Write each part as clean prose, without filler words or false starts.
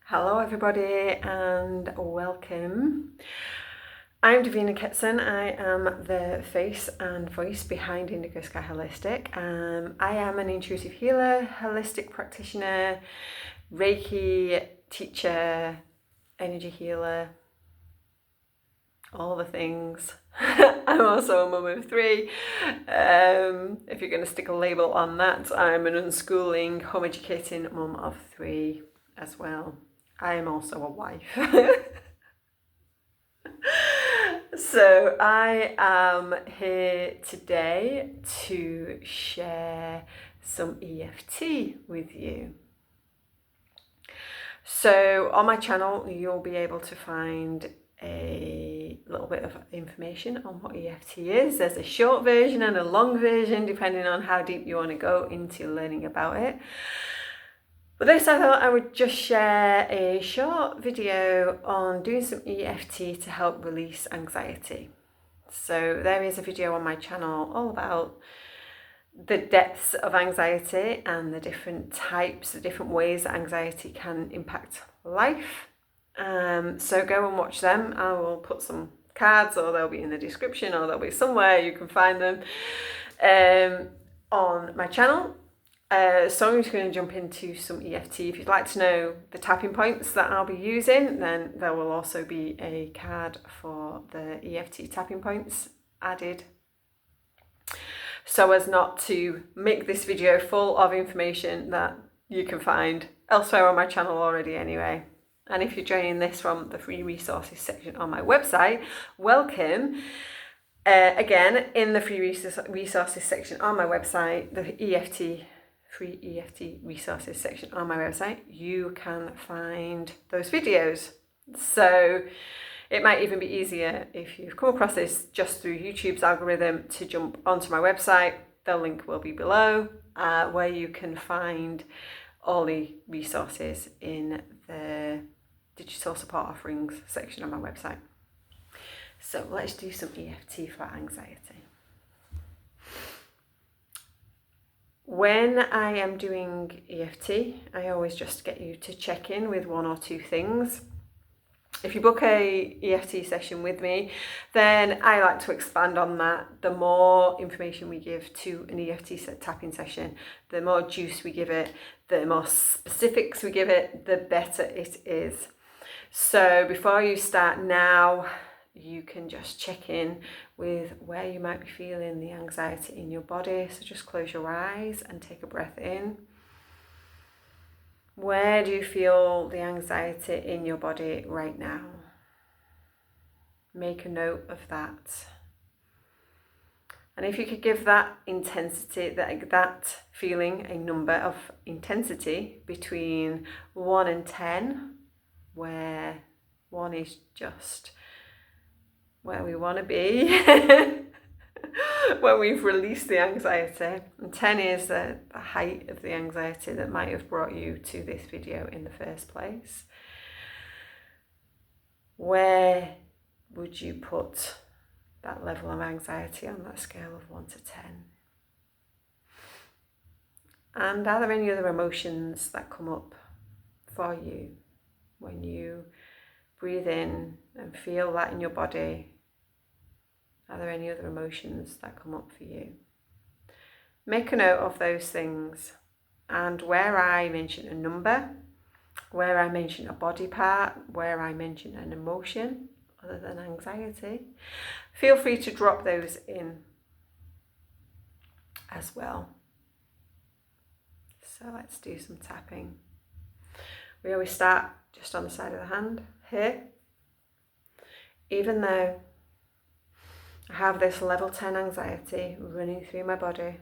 Hello everybody and welcome. I'm Davina Kitson. I am the face and voice behind Indigo Sky Holistic. I am an intuitive healer, holistic practitioner, Reiki teacher, energy healer, all the things. I'm also a mum of three. If you're going to stick a label on that, I'm an unschooling, home educating mum of three as well. I am also a wife. So I am here today to share some EFT with you. So on my channel, you'll be able to find a little bit of information on what EFT is. There's a short version and a long version, depending on how deep you want to go into learning about it. But this, I thought I would just share a short video on doing some EFT to help release anxiety. So there is a video on my channel all about the depths of anxiety and the different types, the different ways that anxiety can impact life. So go and watch them. I will put some cards, or they'll be in the description, or they'll be somewhere you can find them on my channel. So I'm just going to jump into some EFT. If you'd like to know the tapping points that I'll be using, then there will also be a card for the EFT tapping points added, so as not to make this video full of information that you can find elsewhere on my channel already anyway. And if you're joining this from the free resources section on my website, welcome. Again, in the free resources section on my website, the free EFT resources section on my website, you can find those videos. So it might even be easier if you've come across this just through YouTube's algorithm to jump onto my website. The link will be below, where you can find all the resources in the digital support offerings section on my website. So let's do some EFT for anxiety. When I am doing EFT, I always just get you to check in with one or two things. If you book a EFT session with me, then I like to expand on that. The more information we give to an EFT tapping session, the more juice we give it, the more specifics we give it, the better it is. So before you start now, you can just check in with where you might be feeling the anxiety in your body. So just close your eyes and take a breath in. Where do you feel the anxiety in your body right now? Make a note of that. And if you could give that intensity, that feeling, a number of intensity between 1 and 10, where 1 is just where we want to be when we've released the anxiety, and 10 is the height of the anxiety that might have brought you to this video in the first place. Where would you put that level of anxiety on that scale of 1 to 10? And are there any other emotions that come up for you when you breathe in and feel that in your body? Are there any other emotions that come up for you? Make a note of those things. And where I mention a number, where I mention a body part, where I mention an emotion other than anxiety, feel free to drop those in as well. So let's do some tapping. We always start just on the side of the hand here. Even though I have this level 10 anxiety running through my body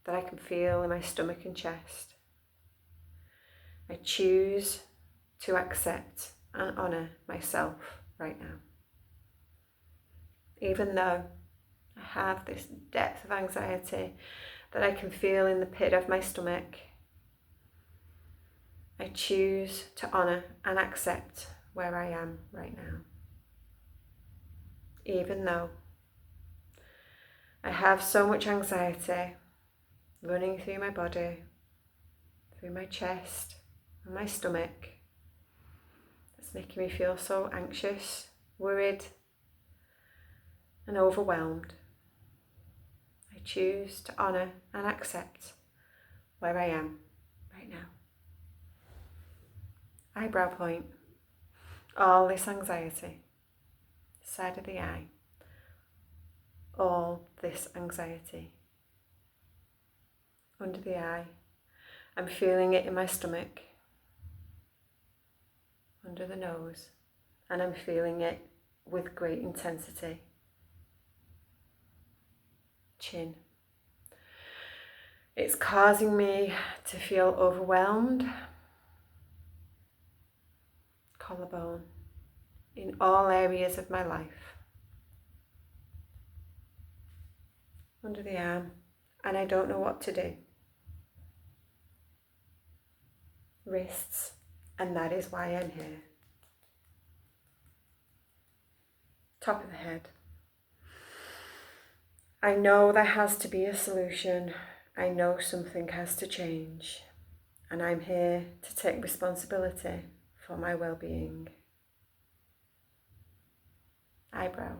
that I can feel in my stomach and chest, I choose to accept and honour myself right now. Even though I have this depth of anxiety that I can feel in the pit of my stomach, I choose to honour and accept where I am right now. Even though I have so much anxiety running through my body, through my chest and my stomach, It's making me feel so anxious, worried, and overwhelmed. I choose to honour and accept where I am right now. Eyebrow point. All this anxiety. Side of the eye. All this anxiety. Under the eye. I'm feeling it in my stomach. Under the nose. And I'm feeling it with great intensity. Chin. It's causing me to feel overwhelmed. Collarbone. In all areas of my life. Under the arm. And I don't know what to do. Wrists. And that is why I'm here. Top of the head. I know there has to be a solution. I know something has to change. And I'm here to take responsibility for my well-being. Eyebrow.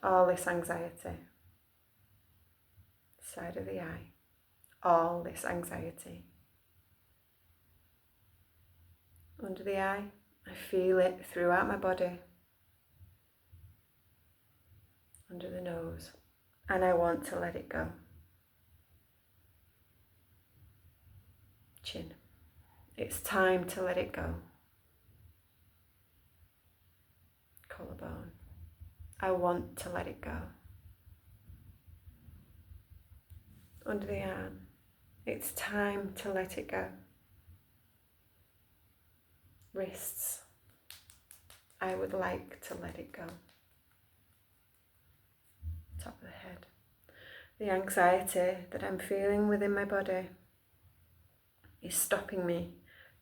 All this anxiety. Side of the eye. All this anxiety. Under the eye. I feel it throughout my body. Under the nose. And I want to let it go. Chin. It's time to let it go. Collarbone. I want to let it go. Under the arm. It's time to let it go. Wrists. I would like to let it go. Top of the head. The anxiety that I'm feeling within my body is stopping me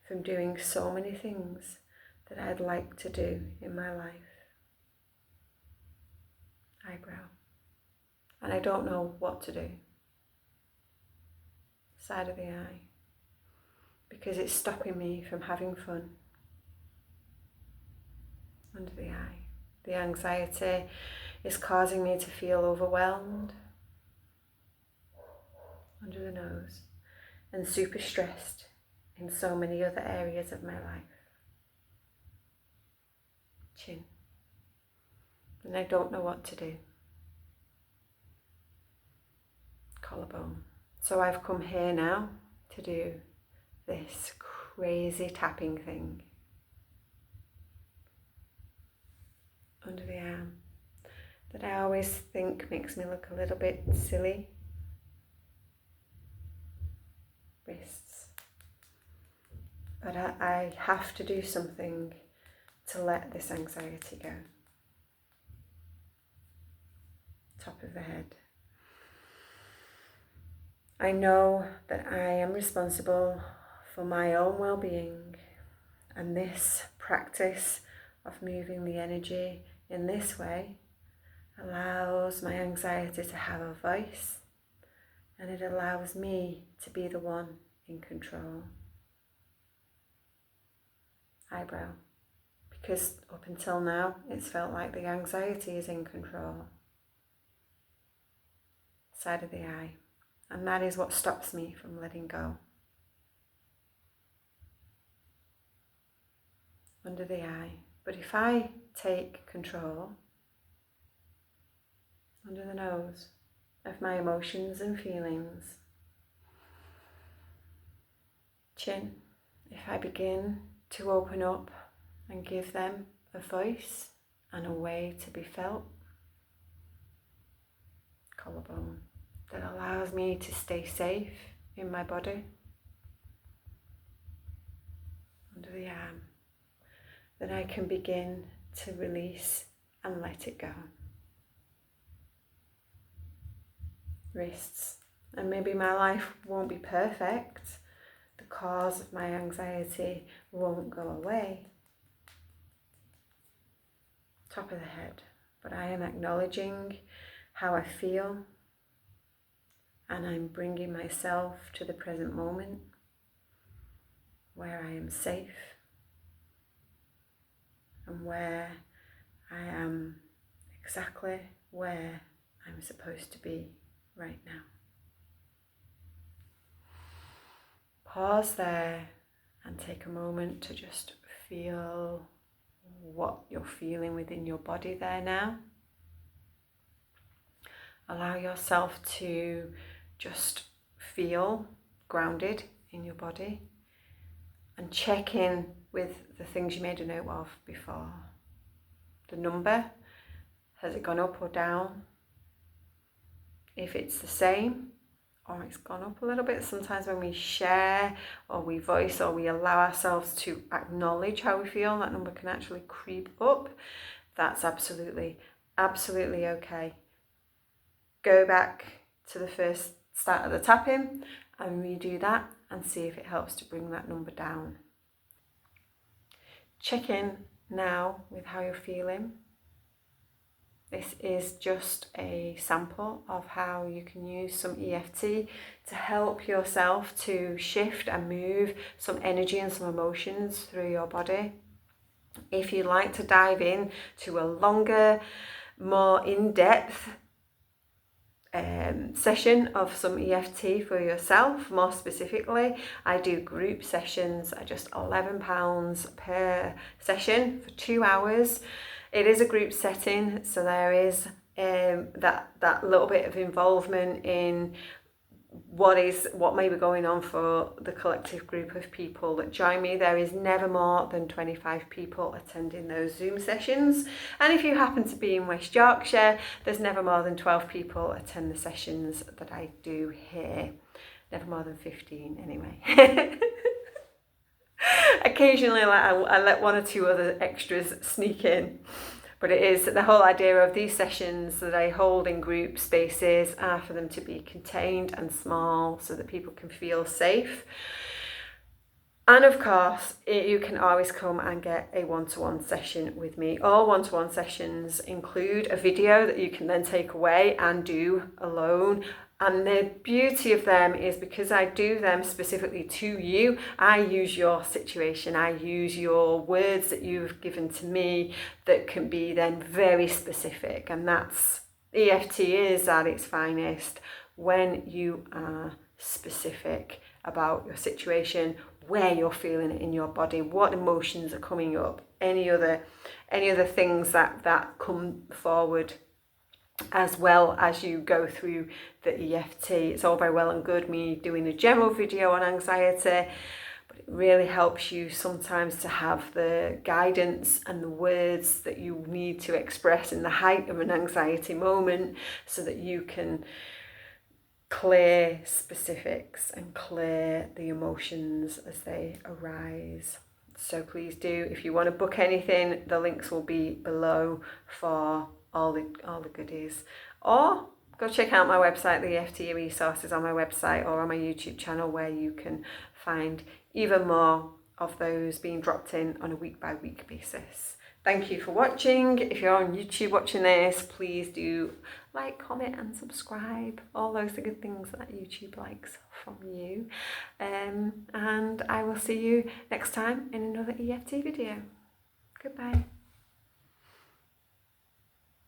from doing so many things that I'd like to do in my life. Eyebrow. And I don't know what to do. Side of the eye. Because it's stopping me from having fun. Under the eye. The anxiety is causing me to feel overwhelmed. Under the nose. And super stressed in so many other areas of my life. Chin. And I don't know what to do. Collarbone. So I've come here now to do this crazy tapping thing. Under the arm. That I always think makes me look a little bit silly. Wrists. But I have to do something to let this anxiety go. Top of the head. I know that I am responsible for my own well-being, and this practice of moving the energy in this way allows my anxiety to have a voice, and it allows me to be the one in control. Eyebrow. Because up until now, it's felt like the anxiety is in control. Side of the eye. And that is what stops me from letting go. Under the eye. But if I take control, under the nose, of my emotions and feelings, chin, if I begin to open up and give them a voice and a way to be felt, collarbone, that allows me to stay safe in my body, under the arm, then I can begin to release and let it go. Wrists, and maybe my life won't be perfect, the cause of my anxiety won't go away. Top of the head, but I am acknowledging how I feel, and I'm bringing myself to the present moment where I am safe, and where I am exactly where I'm supposed to be right now. Pause there and take a moment to just feel what you're feeling within your body there now. Allow yourself to just feel grounded in your body and check in with the things you made a note of before. The number, has it gone up or down? If it's the same or it's gone up a little bit, sometimes when we share or we voice or we allow ourselves to acknowledge how we feel, that number can actually creep up. That's absolutely okay. Go back to the first start of the tapping and redo that and see if it helps to bring that number down. Check in now with how you're feeling. This is just a sample of how you can use some EFT to help yourself to shift and move some energy and some emotions through your body. If you'd like to dive in to a longer, more in-depth session of some EFT for yourself, more specifically, I do group sessions at just £11 per session for 2 hours. It is a group setting, so there is that little bit of involvement in what may be going on for the collective group of people that join me. There is never more than 25 people attending those Zoom sessions, and if you happen to be in West Yorkshire, there's never more than 12 people attend the sessions that I do here. Never more than 15 anyway. Occasionally I let one or two other extras sneak in. But it is the whole idea of these sessions that I hold in group spaces are for them to be contained and small so that people can feel safe. And of course, you can always come and get a one-to-one session with me. All one-to-one sessions include a video that you can then take away and do alone. And the beauty of them is because I do them specifically to you, I use your situation, I use your words that you've given to me that can be then very specific. And that's, EFT is at its finest when you are specific about your situation, where you're feeling it in your body, what emotions are coming up, any other things that come forward as well as you go through the EFT. It's all very well and good me doing a general video on anxiety, but it really helps you sometimes to have the guidance and the words that you need to express in the height of an anxiety moment so that you can clear specifics and clear the emotions as they arise. So please do, if you want to book anything, the links will be below for all the goodies, or go check out my website, the EFT resources on my website or on my YouTube channel, where you can find even more of those being dropped in on a week-by-week basis. Thank you for watching. If you're on YouTube watching this, please do like, comment and subscribe. All those are good things that YouTube likes from you. And I will see you next time in another EFT video. Goodbye.